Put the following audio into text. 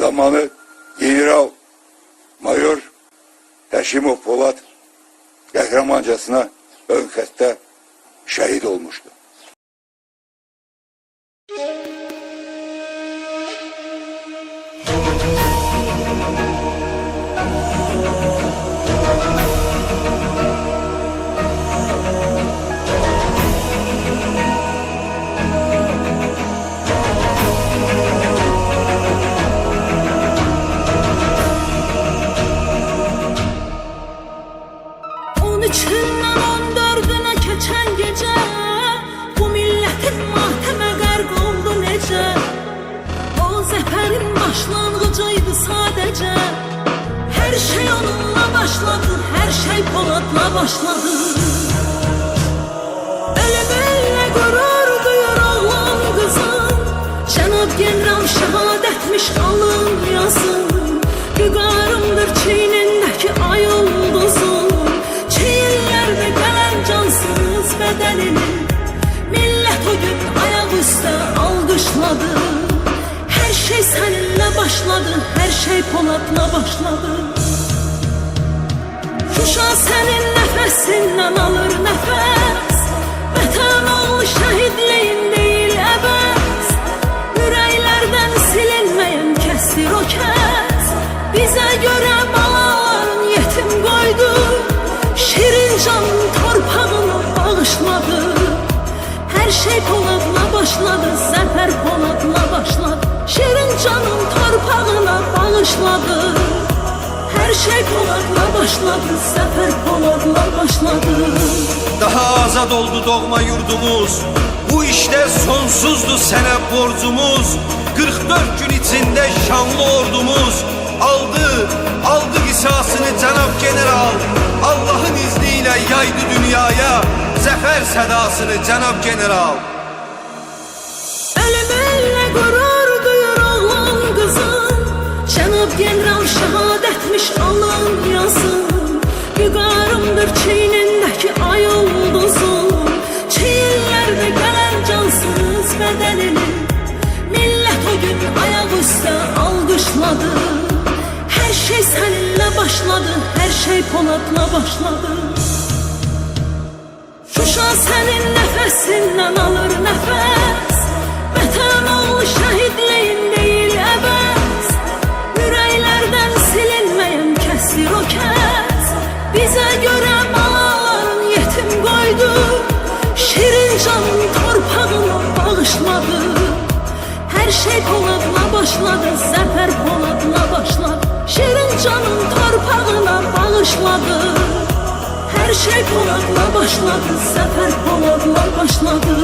zamanı General Mayor Həşimov Polad qəhrəmancasına ön xəttə şəhid olmuşdu. İçindən 14-ünə keçən gecə bu millətin matəmə qərq oldu necə. O zəfərin başlanğıcıydı sadəcə. Hər şey onunla başladı, hər şey Poladla başladı. Ölümünlə qürur duyur oğlan qızın, Cənab General şəhadətmiş alın yazın. Vüqarımdır çiynindəki ay ulduzun, çiğinlerde gelen cansız bedenini millet o gün ayak üstə alqışladı. Her şey seninle başladı, her şey Poladla başladı. Şuşa senin nefesinden alır nefes, vətən oğlu şəhidliyin değil əbəs. Ürəklərdən silinmeyen kəsdir o kəs, bize göre balaların yetim koydu. Şirin canın torpağını bağışladı. Her şey Poladla başladı, zəfər Poladla başladı. Şirin canın torpağına bağışladı. Her şey Poladla başladı, zəfər Poladla başladı. Daha azad oldu doğma yurdumuz, bu işte sonsuzdu sənə borcumuz. 44 gün içinde şanlı ordumuz aldı qisasını Cənab General. Allah'ın izniyle yaydı dünyaya zəfər sədasını Cənab General. Ölümünlə qürur duyur oğlan qızın, Cənab General şəhadətmiş alın yazın. Vüqarımdır çiynindəki ay ulduzun, çiğinlərdə gələn cansız bədənini millət o gün ayaq üstə alqışladı. Her şey seninle başladı, her şey Poladla başladı. Şuşa senin nefesinden alır nefes, vətən oğlu şəhidliyin değil əbəs. Ürəklərdən silinmeyen kəsdir o kəs, bize göre balaların yetim koydu. Şirin canın torpağına bağışladı. Her şey Poladla başladı, zəfər Poladla başladı. Şirin canın torpağına bağışladı. Her şey Poladla başladı, zəfər Poladla başladı.